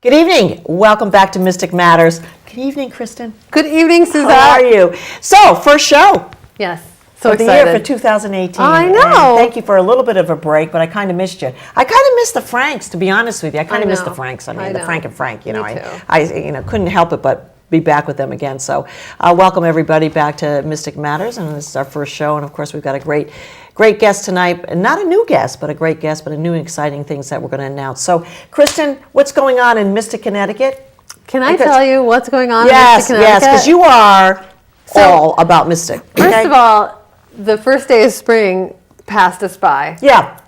Good evening. Welcome back to Mystic Matters. Good evening, Kristin. Good evening, Susette. How are you? So, first show. Yes. So of the excited. year for 2018. I know. And thank you for a little bit of a break, but I kind of missed you. I kind of missed the Franks, to be honest with you. I kind of missed the Franks. I mean, the Frank and Frank. You know, Me too. I couldn't help it but be back with them again. So, welcome everybody back to Mystic Matters, and this is our first show. And of course, we've got a great guest tonight. And not a new guest, but a great guest, but a new and exciting things that we're going to announce. So, Kristin, what's going on in Mystic, Connecticut? Can I tell you what's going on in Mystic, Connecticut? Yes, because you are all about Mystic. Okay? First of all, the first day of spring passed us by. Yeah.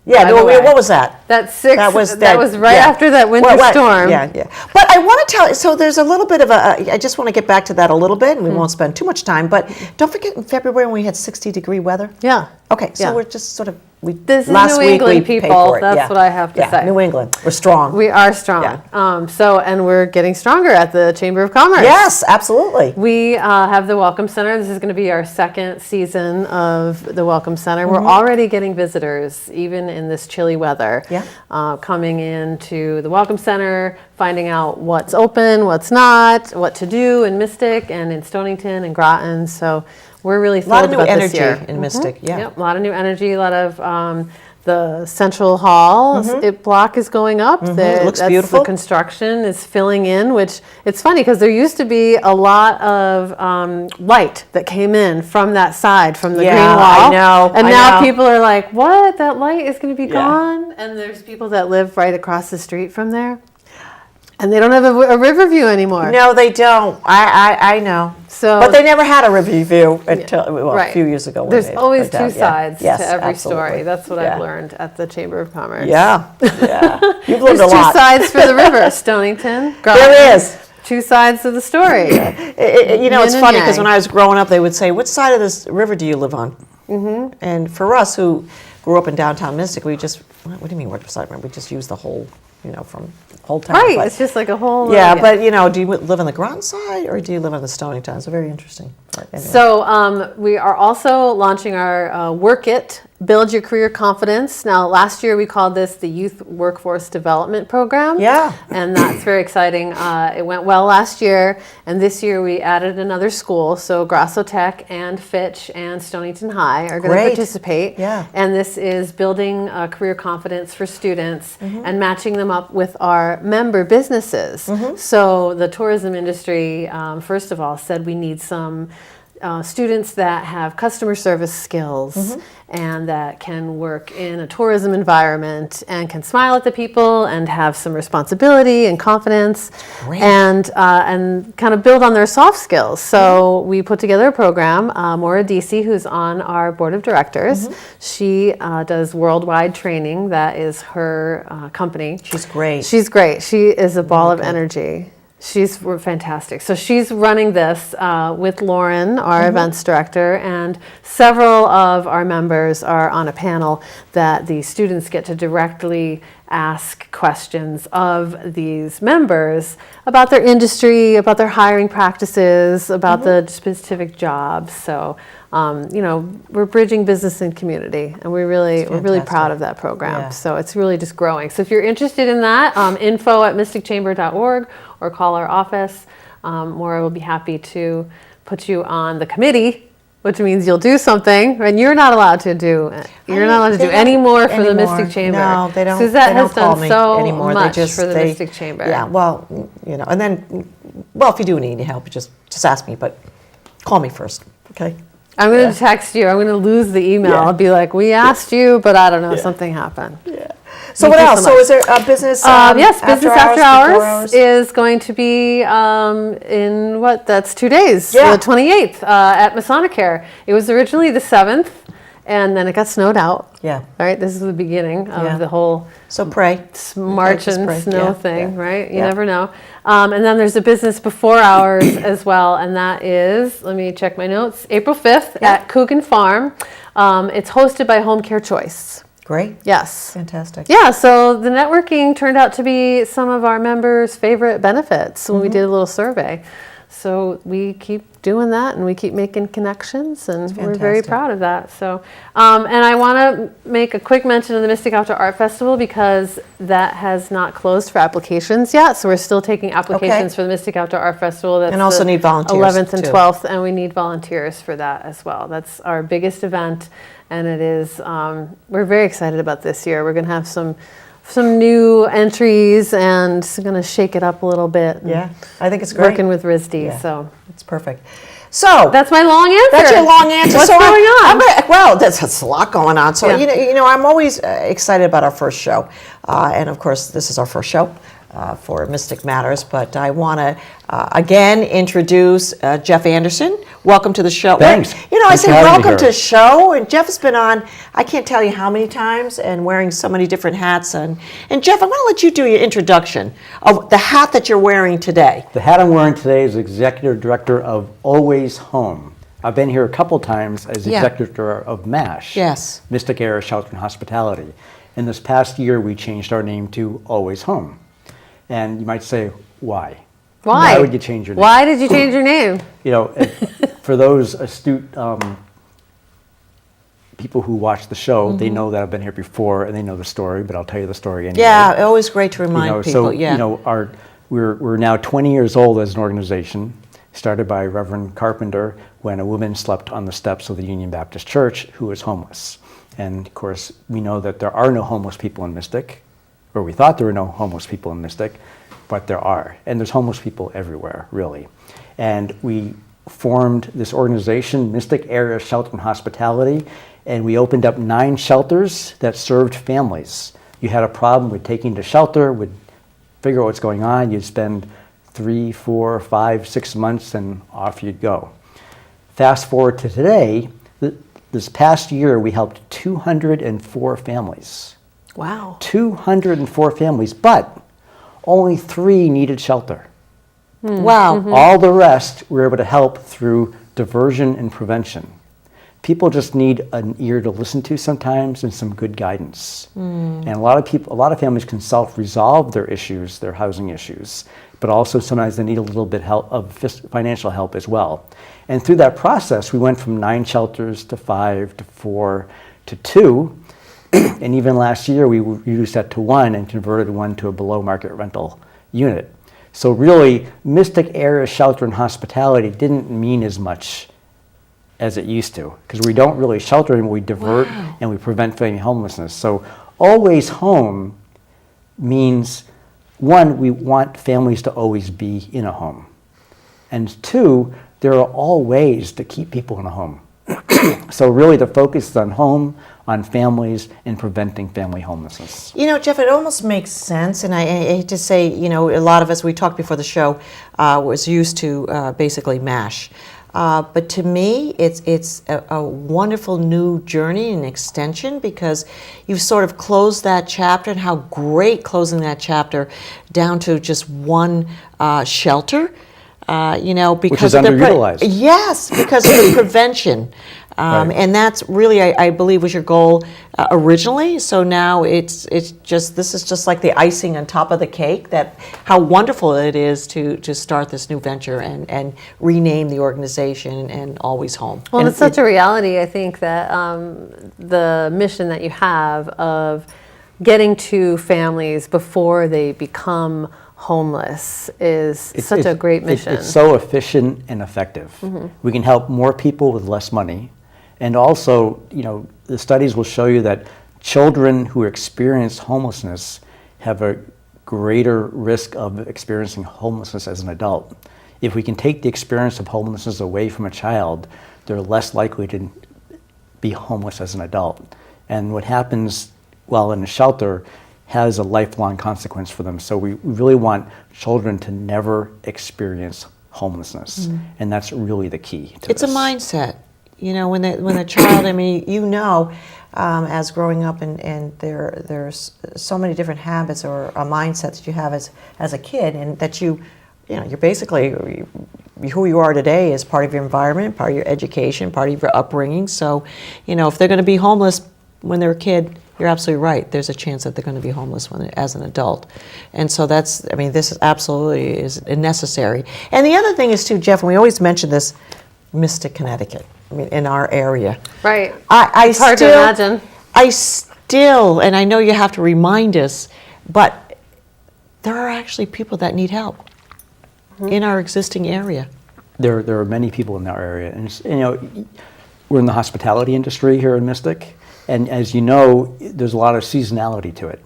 Yeah, what was that? That was right after that winter storm. Yeah. But I want to tell you, so there's a little bit of I just want to get back to that a little bit, and we won't spend too much time, but don't forget in February when we had 60-degree weather. Yeah. Okay, so we're just sort of, this is New England people, that's what I have to say. New England, we're strong. We are strong. Yeah. And we're getting stronger at the Chamber of Commerce. Yes, absolutely. We have the Welcome Center. This is going to be our second season of the Welcome Center. We're already getting visitors, even in this chilly weather, coming into the Welcome Center, finding out what's open, what's not, what to do in Mystic and in Stonington and Groton. So we're really thrilled about this year. A lot of new energy in Mystic, Yep, a lot of new energy, a lot of the Central Hall block is going up. It looks beautiful. The construction is filling in, which it's funny because there used to be a lot of light that came in from that side, from the green wall. I know. And now people are like, what? That light is going to be gone? And there's people that live right across the street from there. And they don't have a river view anymore. No, they don't. I know. But they never had a river view until a few years ago. There's always two sides to every absolutely. story. That's what I've learned at the Chamber of Commerce. Yeah. You've learned a lot. There's two sides for the river, Stonington, Groton. There is. Two sides of the story. It's funny because when I was growing up, they would say, "Which side of this river do you live on?" And for us who grew up in downtown Mystic, we just, what do you mean, which side? We just use the whole, from whole town. Right, but it's just like a whole... but do you live on the Groton side or do you live on the Stonington? It's very interesting. Anyway. So we are also launching our Work It, Build Your Career Confidence. Now, last year we called this the Youth Workforce Development Program. Yeah. And that's very exciting. It went well last year, and this year we added another school. So Grasso Tech and Fitch and Stonington High are going to participate. Yeah. And this is building career confidence for students and matching them up with our member businesses. So the tourism industry, first of all, said we need some students that have customer service skills and that can work in a tourism environment and can smile at the people and have some responsibility and confidence and kind of build on their soft skills. So we put together a program. Maura Deci, who's on our board of directors, she does worldwide training. That is her company. She's great. She's great. She is a ball of energy. She's fantastic. So she's running this with Lauren, our events director, and several of our members are on a panel that the students get to directly ask questions of these members about their industry, about their hiring practices, about the specific jobs. So, we're bridging business and community, and we're really proud of that program. Yeah. So it's really just growing. So if you're interested in that, info@mysticchamber.org or call our office. Maura will be happy to put you on the committee, which means you'll do something, and you're not allowed to do any more for the Mystic Chamber. No, they don't. Susette has call done me so anymore. much for the Mystic Chamber. Yeah, well, and then, if you do need any help, just ask me, but call me first, okay? I'm going to text you. I'm going to lose the email. I'll be like, we asked you, but I don't know, something happened. Yeah. So what else? So is there a business? Yes, business after hours is going to be in that's 2 days, the 28th at Masonicare. It was originally the 7th, and then it got snowed out. Yeah. All right, this is the beginning of the whole pray. March and snow thing, right? You never know. And then there's a business before hours as well, and that is, let me check my notes, April 5th at Coogan Farm. It's hosted by Home Care Choice. Great. Yes. Fantastic. Yeah, so the networking turned out to be some of our members' favorite benefits when we did a little survey. So we keep doing that, and we keep making connections, and we're very fantastic. proud of that. So, and I want to make a quick mention of the Mystic Outdoor Art Festival, because that has not closed for applications yet. So we're still taking applications for the Mystic Outdoor Art Festival. That's And also the need volunteers, 11th and too. 12th, and we need volunteers for that as well. That's our biggest event, and it is. We're very excited about this year. We're going to have some new entries, and going to shake it up a little bit. Yeah, I think it's great. Working with RISD, Yeah. so It's perfect. So that's my long answer. that's your long answer. What's So going on? Well, that's a lot going on. So Yeah. I'm always excited about our first show, and of course, this is our first show for Mystic Matters. But I want to again introduce Jeff Anderson. Welcome to the show. Thanks. I Thanks say for having me welcome here. to the show, and Jeff has been on. I can't tell you how many times, and wearing so many different hats. And Jeff, I'm going to let you do your introduction of the hat that you're wearing today. The hat I'm wearing today is Executive Director of Always Home. I've been here a couple times as Yeah. Executive Director of MASH, Yes. Mystic Area Shelter and Hospitality. In this past year, we changed our name to Always Home. And you might say, why? Why? Why would you change your name? Why did you change your name? For those astute people who watch the show, they know that I've been here before and they know the story, but I'll tell you the story anyway. Yeah, always great to remind people. So, Yeah. we're now 20 years old as an organization, started by Reverend Carpenter when a woman slept on the steps of the Union Baptist Church who was homeless. And of course, we know that there are no homeless people in Mystic, or we thought there were no homeless people in Mystic, but there are. And there's homeless people everywhere, really. And we formed this organization, Mystic Area Shelter and Hospitality, and we opened up 9 shelters that served families. You had a problem with taking to shelter, would figure out what's going on, you'd spend 3, 4, 5, 6 months, and off you'd go. Fast forward to today, this past year we helped 204 families. Wow. 204 families, but only 3 needed shelter. Wow. All the rest we were able to help through diversion and prevention. People just need an ear to listen to sometimes and some good guidance. And a lot of families can self-resolve their issues, their housing issues, but also sometimes they need a little bit of financial help as well. And through that process, we went from 9 shelters to 5 to 4 to 2. And even last year, we reduced that to 1 and converted 1 to a below-market rental unit. So really, Mystic Area Shelter and Hospitality didn't mean as much as it used to, because we don't really shelter anymore, we divert and we prevent family homelessness. So Always Home means, 1, we want families to always be in a home. And 2, there are all ways to keep people in a home. So really the focus is on home, on families, and preventing family homelessness. Jeff, it almost makes sense, and I hate to say, a lot of us, we talked before the show, was used to basically MASH. But to me, it's a wonderful new journey and extension, because you've sort of closed that chapter, and how great closing that chapter down to just 1 shelter. Because Which is of the underutilized. yes, because of the prevention. Right. And that's really, I believe, was your goal originally. So now this is just like the icing on top of the cake, that how wonderful it is to start this new venture and rename the organization and Always Home. Well, And it's such a reality, I think, that the mission that you have of getting to families before they become homeless is such a great mission. It's so efficient and effective. We can help more people with less money. And also, the studies will show you that children who experience homelessness have a greater risk of experiencing homelessness as an adult. If we can take the experience of homelessness away from a child, they're less likely to be homeless as an adult. And what happens while in a shelter has a lifelong consequence for them. So we really want children to never experience homelessness. And that's really the key to It's a this. mindset. When the child, as growing up, and there's so many different habits or a mindset that you have as a kid, and that you're basically, who you are today is part of your environment, part of your education, part of your upbringing. So, if they're going to be homeless when they're a kid, you're absolutely right. There's a chance that they're going to be homeless as an adult. And so this is absolutely is necessary. And the other thing is too, Jeff, and we always mention this, Mystic, Connecticut, in our area. Right. It's hard to imagine. I still, and I know you have to remind us, but there are actually people that need help in our existing area. There are many people in our area, and we're in the hospitality industry here in Mystic, and as you know, there's a lot of seasonality to it.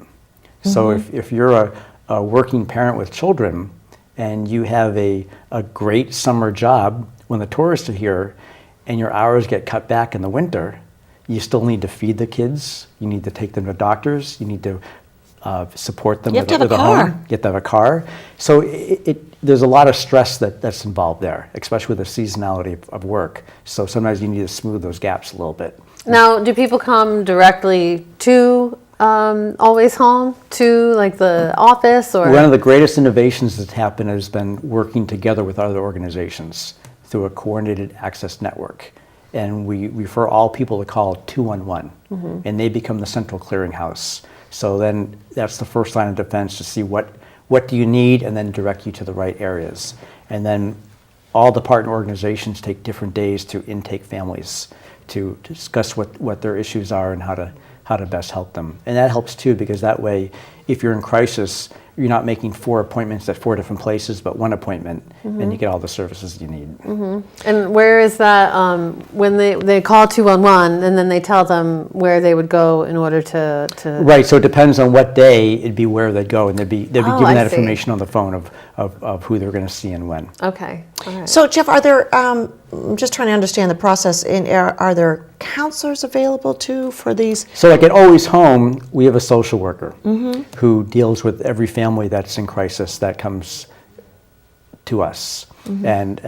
So if you're a working parent with children and you have a great summer job, when the tourists are here and your hours get cut back in the winter, you still need to feed the kids, you need to take them to doctors, you need to support them with a home. You have to have a car. So there's a lot of stress that's involved there, especially with the seasonality of work. So sometimes you need to smooth those gaps a little bit. Now, do people come directly to Always Home, to like the office, or? One of the greatest innovations that's happened has been working together with other organizations through a coordinated access network. And we refer all people to call 211, and they become the central clearinghouse. So then that's the first line of defense to see what do you need, and then direct you to the right areas. And then all the partner organizations take different days to intake families to discuss what their issues are and how to best help them. And that helps too, because that way, if you're in crisis, you're not making 4 appointments at 4 different places, but 1 appointment, and you get all the services you need. And where is that, when they call 211, and then they tell them where they would go in order to... Right, so it depends on what day it'd be where they'd go, and they'd be given I that see. information on the phone of who they're going to see and when. Okay, all right. So, Jeff, are there, I'm just trying to understand the process, are there counselors available too for these? So like at Always Home, we have a social worker who deals with every family that's in crisis that comes to us. And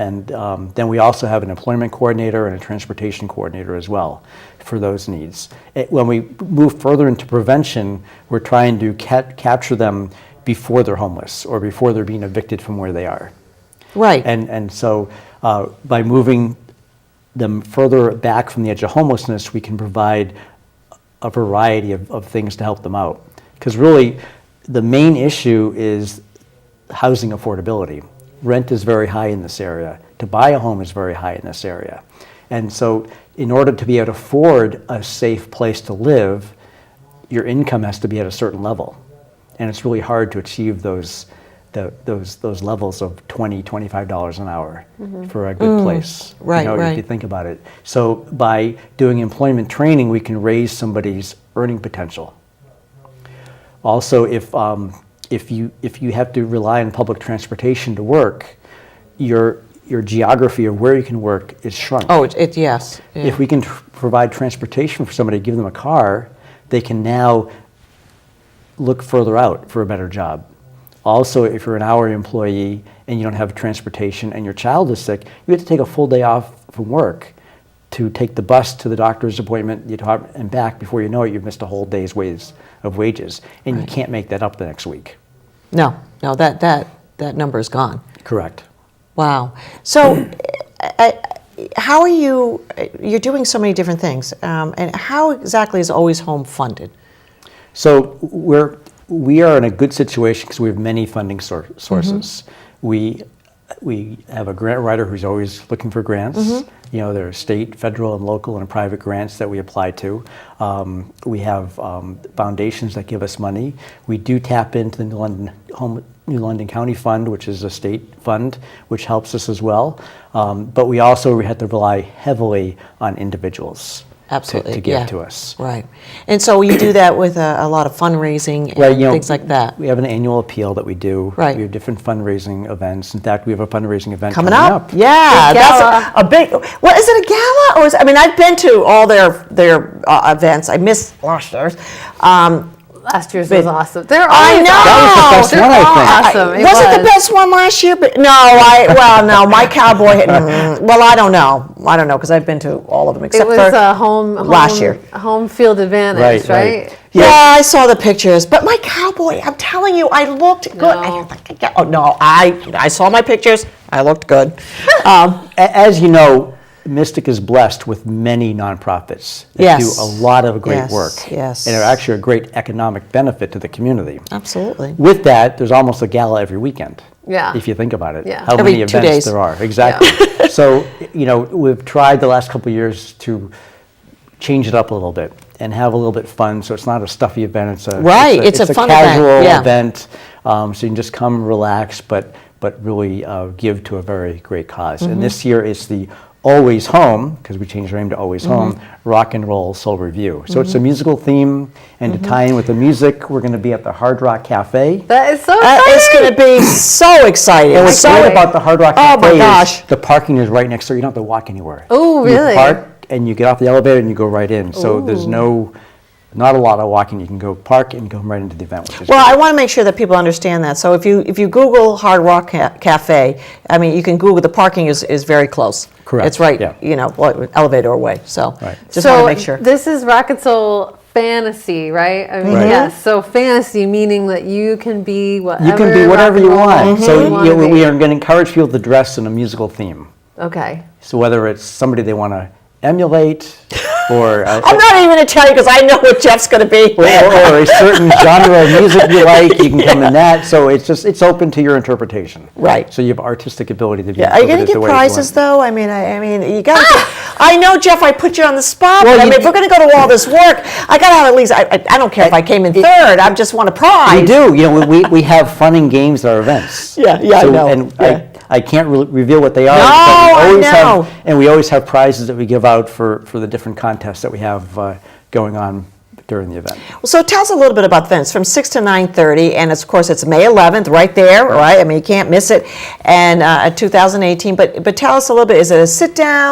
then we also have an employment coordinator and a transportation coordinator as well for those needs. When we move further into prevention, we're trying to capture them before they're homeless or before they're being evicted from where they are. Right. And so by moving them further back from the edge of homelessness, we can provide a variety of things to help them out. Because really, the main issue is housing affordability. Rent is very high in this area. To buy a home is very high in this area. And so in order to be able to afford a safe place to live, your income has to be at a certain level. And it's really hard to achieve those levels of $20, $25 an hour for a good place. Right, If you think about it. So by doing employment training, we can raise somebody's earning potential. Also, if you have to rely on public transportation to work, your geography of where you can work is shrunk. Oh, yes. Yeah. If we can provide transportation for somebody, give them a car, they can now look further out for a better job. Also, if you're an hourly employee and you don't have transportation and your child is sick, you have to take a full day off from work to take the bus to the doctor's appointment and back. Before you know it, you've missed a whole day's of wages, and you can't make that up the next week. No, that number is gone. Correct. Wow. So how are you're doing so many different things, and how exactly is Always Home funded? So we are in a good situation because we have many funding sources. We have a grant writer who's always looking for grants. There are state, federal, and local and private grants that we apply to. We have foundations that give us money. We do tap into the New London County Fund, which is a state fund, which helps us as well. But we also have to rely heavily on individuals. Absolutely, to give to us. Right. And so you do that with a lot of fundraising and things like that. We have an annual appeal that we do. Right. We have different fundraising events. In fact, we have a fundraising event Coming up. coming Yeah, Big gala. that's a big. Well, is it a gala or is? I mean, I've been to all their events. I missed last year's. Last year's was awesome. They're I always know. That was the best They're one, I think. awesome. Was it the best one last year? But no, my cowboy. Well, I don't know because I've been to all of them It except was for a home year. home field advantage, right? Yeah, I saw the pictures, but my cowboy, I'm telling you, I looked good. No. I saw my pictures. I looked good. As you know, Mystic is blessed with many nonprofits that Yes. do a lot of great Yes, work. yes. And are actually a great economic benefit to the community. Absolutely. With that, there's almost a gala every weekend. Yeah. If you think about it. Yeah. How Every many 2 events days. there are. Exactly. So, we've tried the last couple of years to change it up a little bit and have a little bit fun. So it's not a stuffy event. It's a fun event, casual yeah. event. So you can just come, relax, but really give to a very great cause. Mm-hmm. And this year it's the Always Home, because we changed our name to Always Home, Rock and Roll Soul Review. So it's a musical theme, and to tie in with the music, we're going to be at the Hard Rock Cafe. That is so exciting. It's going to be so exciting. And what's So- great about the Hard Rock Oh Cafe my gosh. is the parking is right next door. You don't have to walk anywhere. Oh, really? You park and you get off the elevator and you go right in. So there's not a lot of walking. You can go park and go right into the event, which is Well, great. I want to make sure that people understand that. So if you Google Hard Rock Cafe, I mean, you can Google, the parking is very close. Correct, It's right, yeah. elevator away. So Right. just want to make sure. This is Rock and Soul fantasy, right? I mean, Right. yes. So fantasy meaning that you can be whatever. You can be whatever rock you and roll want. So wanna be. we are going to encourage people to dress in a musical theme. Okay. So whether it's somebody they want to emulate or I'm not even going to tell you because I know what Jeff's going to be. or a certain genre of music you like, you can come in that. So it's open to your interpretation. Right. So you have artistic ability to be. Are you going to interpreted the get way you prizes want. though? I mean, you got to. I know, Jeff. I put you on the spot. Well, but I mean, you- if we're going to go to all this work, I got to have at least. I don't care if I came in third. I just want a prize. We do. We have fun and games at our events. Yeah, I know. And Yeah. I can't really reveal what they are. No, but we always I know. and we always have prizes that we give out for the different contests that we have going on during the event. So tell us a little bit about the event. It's from 6 to 9:30, and of course it's May 11th, right there, right? I mean, you can't miss it. And 2018. But tell us a little bit. Is it a sit down?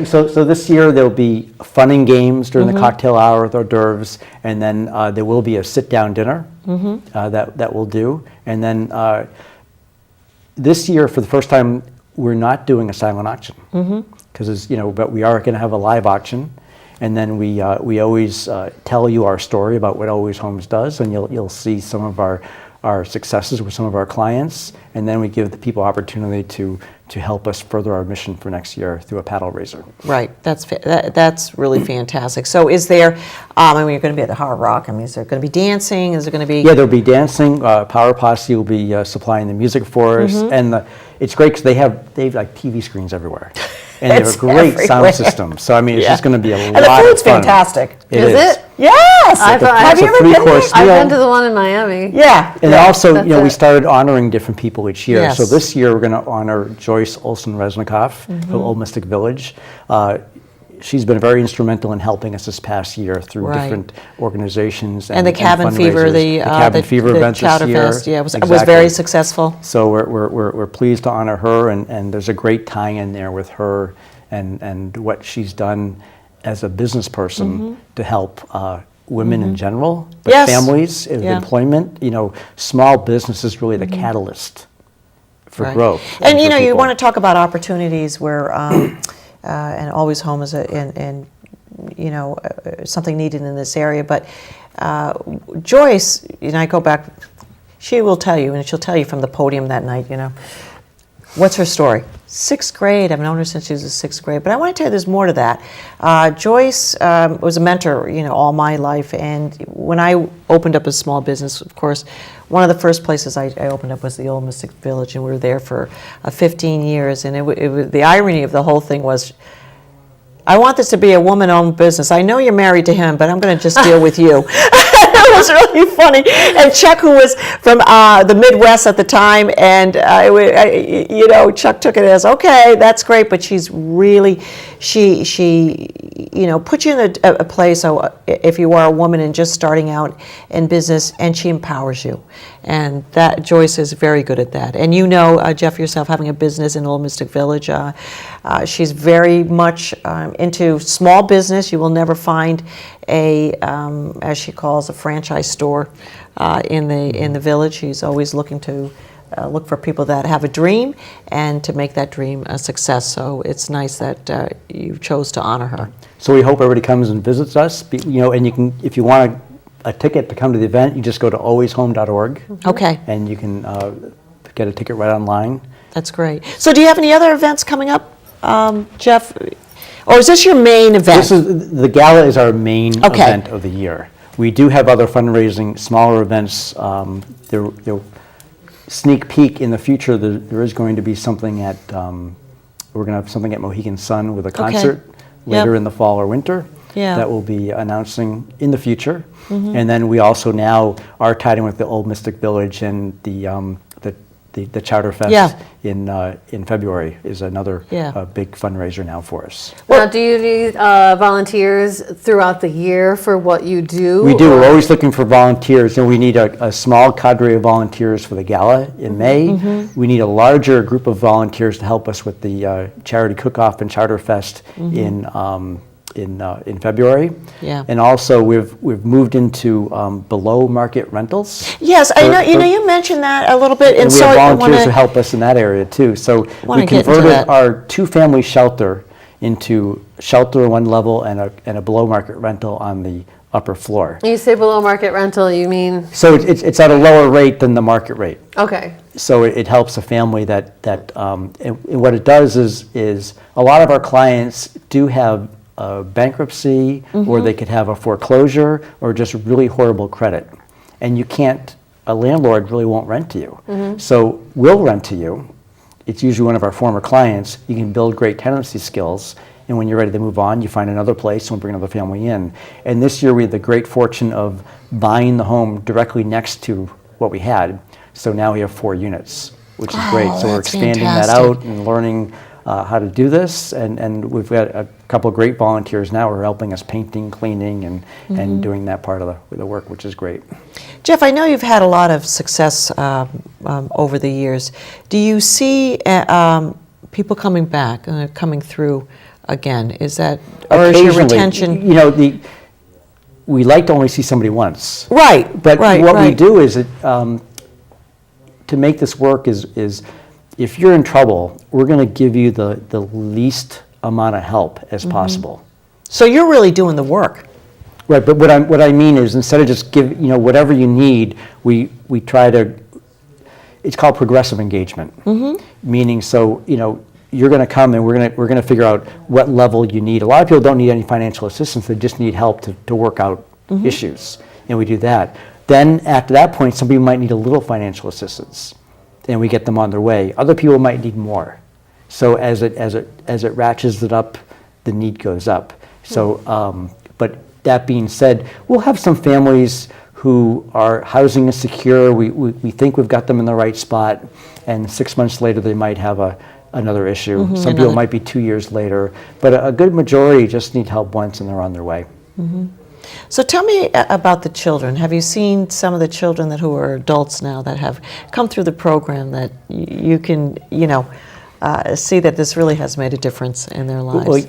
So this year there'll be fun and games during the cocktail hour with hors d'oeuvres, and then there will be a sit down dinner that we'll do, and then. This year, for the first time, we're not doing a silent auction because, but we are going to have a live auction, and then we always tell you our story about what Always Homes does, and you'll see some of our successes with some of our clients, and then we give the people opportunity to help us further our mission for next year through a paddle raiser. Right. That's really fantastic. So is there? I mean, you're going to be at the Hard Rock. I mean, is there going to be dancing? Is there going to be? Yeah, there'll be dancing. Power Posse will be supplying the music for us, and it's great because they have like TV screens everywhere, and they have It's a great everywhere. sound system. So I mean, it's just going to be a lot of And fun. the food's fantastic. Is it? Yes. Have It's you a ever been three-course there? I've meal. been to the one in Miami. Yeah. And also, That's we it. started honoring different people each year. Yes. So this year, we're going to honor Joyce Olson-Resnikoff from Old Mystic Village. She's been very instrumental in helping us this past year through Right. different organizations And the Cabin Fever, fundraisers. the Cabin Fever the event Chowder this year. Fest, yeah, was Exactly. very successful. So we're pleased to honor her, and there's a great tie-in there with her and what she's done as a business person to help women in general, but Yes. families, Yeah. employment. Small business is really the catalyst for Right. growth. And for you people. want to talk about opportunities where, and Always Home is something needed in this area. But Joyce, I go back. She will tell you, and she'll tell you from the podium that night. What's her story? 6th grade. I've known her since she was in 6th grade. But I want to tell you, there's more to that. Joyce was a mentor, all my life. And when I opened up a small business, of course, one of the first places I opened up was the Old Mystic Village, and we were there for 15 years. And the irony of the whole thing was, I want this to be a woman-owned business. I know you're married to him, but I'm going to just deal with you. It was really funny. And Chuck, who was from the Midwest at the time, and Chuck took it as, okay, that's great, but she's really, she puts you in a place, so if you are a woman and just starting out in business, and she empowers you. And that Joyce is very good at that. And Jeff, yourself, having a business in Old Mystic Village, she's very much into small business. You will never find as she calls, a franchise store in the village. She's always looking to look for people that have a dream and to make that dream a success. So it's nice that you chose to honor her. So we hope everybody comes and visits us. And you can, if you want a ticket to come to the event, you just go to alwayshome.org. Okay. And you can get a ticket right online. That's great. So do you have any other events coming up, Jeff? Or is this your main event? The gala is our main Okay. event of the year. We do have other fundraising, smaller events. Sneak peek in the future, there is going to be something at, we're going to have something at Mohegan Sun with a concert later in the fall or winter. Yeah. That we'll be announcing in the future. And then we also now are tied in with the Old Mystic Village, and the Chowder Fest in February is another big fundraiser now for us. Now, do you need volunteers throughout the year for what you do? We do. We're always looking for volunteers, and we need a small cadre of volunteers for the gala in May. We need a larger group of volunteers to help us with the charity cook-off and Chowder Fest in February. Yeah. And also we've moved into below market rentals. Yes, I know. You mentioned that a little bit, And we so have I volunteers wanna- who help us in that area too. So Wanna we get into converted that. our two-family shelter into shelter on one level and a below market rental on the upper floor. You say below market rental, you mean? So it's at a lower rate than the market rate. Okay. So it helps a family and what it does is a lot of our clients do have bankruptcy, or they could have a foreclosure, or just really horrible credit. And a landlord really won't rent to you. So we'll rent to you. It's usually one of our former clients. You can build great tenancy skills, and when you're ready to move on, you find another place and we'll bring another family in. And this year we had the great fortune of buying the home directly next to what we had. So now we have 4 units, which is great. So we're that's expanding fantastic. that out and learning how to do this, and we've got a couple of great volunteers now who are helping us painting, cleaning, and doing that part of the work, which is great. Jeff, I know you've had a lot of success over the years. Do you see people coming back, coming through again? Is that, or is your Occasionally, retention? We like to only see somebody once. Right, But right, what we right. do is, to make this work is if you're in trouble, we're going to give you the least amount of help as possible. So you're really doing the work. Right, but what I mean is, instead of just whatever you need, we try to. It's called progressive engagement. Meaning, so you're going to come and we're going to figure out what level you need. A lot of people don't need any financial assistance; they just need help to work out issues, and we do that. Then after that point, some people might need a little financial assistance, and we get them on their way. Other people might need more. So as it ratchets it up, the need goes up. So, but that being said, we'll have some families who are housing insecure. We think we've got them in the right spot, and 6 months later they might have another issue. Some people might be 2 years later, but a good majority just need help once and they're on their way. So tell me about the children. Have you seen some of the children who are adults now that have come through the program that you can, see that this really has made a difference in their lives?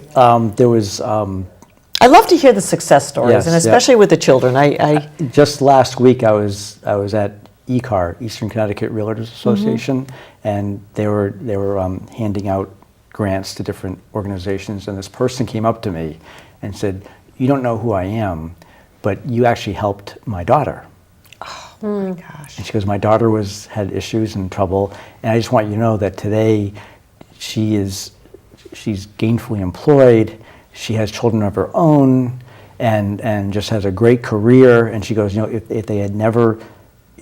There was. I love to hear the success stories, Yes, and especially with the children. I Just last week, I was at ECAR, Eastern Connecticut Realtors Association, and they were handing out grants to different organizations, and this person came up to me and said, "You don't know who I am, but you actually helped my daughter." Oh my gosh! And she goes, "My daughter had issues and trouble, and I just want you to know that today, she's gainfully employed. She has children of her own, and just has a great career." And she goes,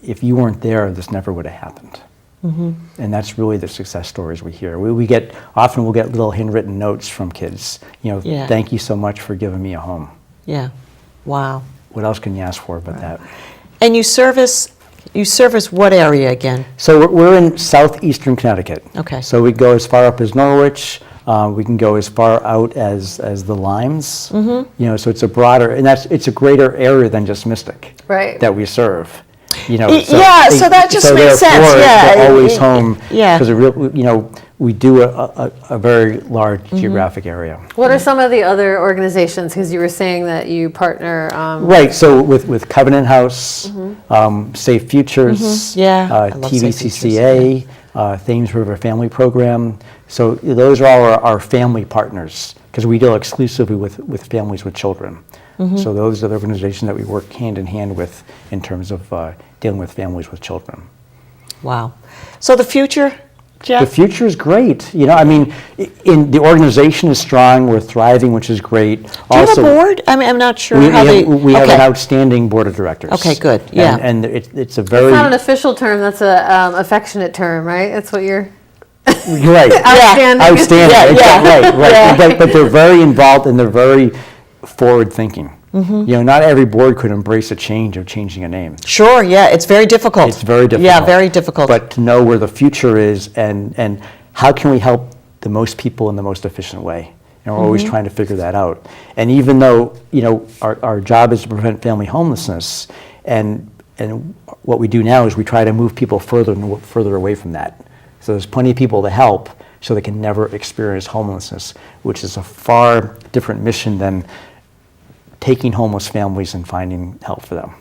if you weren't there, this never would have happened. And that's really the success stories we hear. We'll get little handwritten notes from kids. Thank you so much for giving me a home. Yeah. Wow. What else can you ask for but that? And you service what area again? So we're in southeastern Connecticut. Okay. So we go as far up as Norwich. We can go as far out as the Limes. So it's a broader, and it's a greater area than just Mystic. Right. That we serve. So that just makes sense. Yeah. They're always home. Yeah. Because we do a very large geographic area. What are some of the other organizations? Because you were saying that you partner. Right. So with Covenant House, Safe Futures, Yeah, I love Safe TVCCA, Thames River Family Program. So those are all our family partners, because we deal exclusively with families with children. So those are the organizations that we work hand in hand with in terms of dealing with families with children. Wow. So the future, Jeff? The future is great. You know, I mean, in the organization is strong. We're thriving, which is great. Do you have a board? I mean, I'm not sure how they. We have an outstanding board of directors. Okay, good. Yeah, and it's a very. It's not an official term. That's a affectionate term, right? That's what you're. You're right. Outstanding. Outstanding. Yeah. Right. But they're very involved and they're very forward thinking. You know, not every board could embrace a change of changing a name. Sure, yeah, it's very difficult. It's very difficult. Yeah, very difficult. But to know where the future is and how can we help the most people in the most efficient way? And we're always trying to figure that out. And even though, you know, our job is to prevent family homelessness, and what we do now is we try to move people further and further away from that. So there's plenty of people to help so they can never experience homelessness, which is a far different mission than taking homeless families and finding help for them.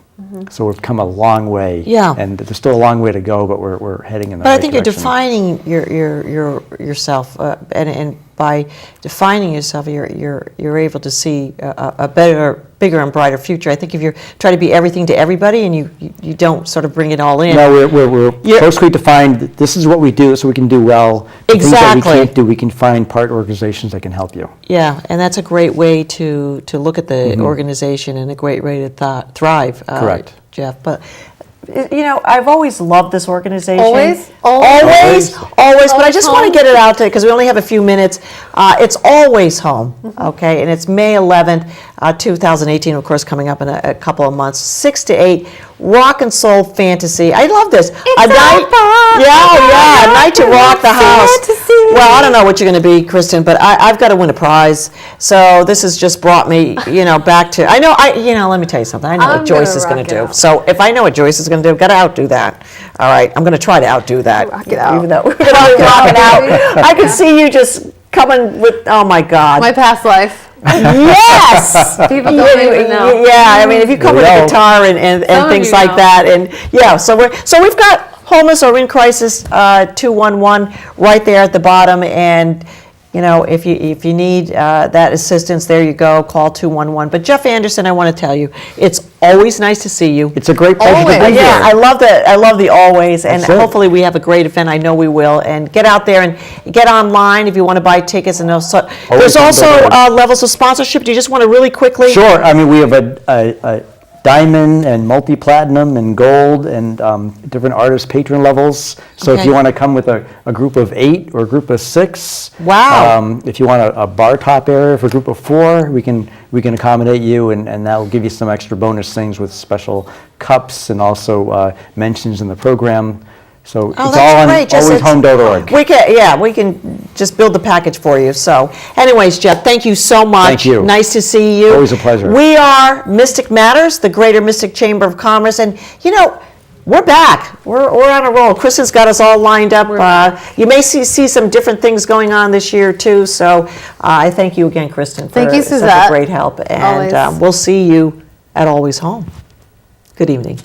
So we've come a long way. Yeah. And there's still a long way to go, but we're heading in the But right I think direction. you're defining yourself, and by defining yourself, you're able to see a better, bigger, and brighter future. I think if you try to be everything to everybody and you don't sort of bring it all in. No, we're closely defined. This is what we do, so we can do well. The things that we Exactly. can't do, we can find part organizations that can help you. Yeah, and that's a great way to look at the organization and a great way to thrive. Correct. Jeff. But you know, I've always loved this organization. Always? Always. But I just want home? to get it out there because we only have a few minutes. It's always home, okay? And it's May 11th, 2018, of course, coming up in a couple of months. 6 to 8, rock and soul fantasy. I love this. A night to rock the house. Well, I don't know what you're going to be, Kristin, but I've got to win a prize. So this has just brought me, back to. Let me tell you something. I know what Joyce is going to do. So if I know what Joyce is going to do, I've got to outdo that. All right, I'm going to try to outdo that. Rock it out. Even though we're going to be rocking out. I can see you just coming with. Oh my God. My past life. Yes. People don't even know. Yeah, I mean, if you come with a guitar and Some of things you like know. that, and yeah, so we've got homeless or in crisis 211 right there at the bottom, and if you need that assistance, there you go. Call 211. But Jeff Anderson, I want to tell you, it's always nice to see you. It's a great pleasure to be here. Yeah, I love that. I love the always, and That's it. hopefully we have a great event. I know we will. And get out there and get online if you want to buy tickets. And there's also levels of sponsorship. Do you just want to really quickly? Sure. I mean, we have a diamond and multi-platinum and gold and different artist patron levels. So if Okay. you want to come with a group of 8 or a group of 6, Wow. if you want a bar top area for a group of 4, we can accommodate you, and that will give you some extra bonus things with special cups and also mentions in the program. So Oh, it's that's all on great. Just alwayshome.org. We can just build the package for you. So anyways, Jeff, thank you so much. Thank you. Nice to see you. Always a pleasure. We are Mystic Matters, the Greater Mystic Chamber of Commerce. And, we're back. We're on a roll. Kristin's got us all lined up. You may see some different things going on this year, too. So I thank you again, Kristin, for Thank you, such a Susette. great help. And Always. we'll see you at Always Home. Good evening.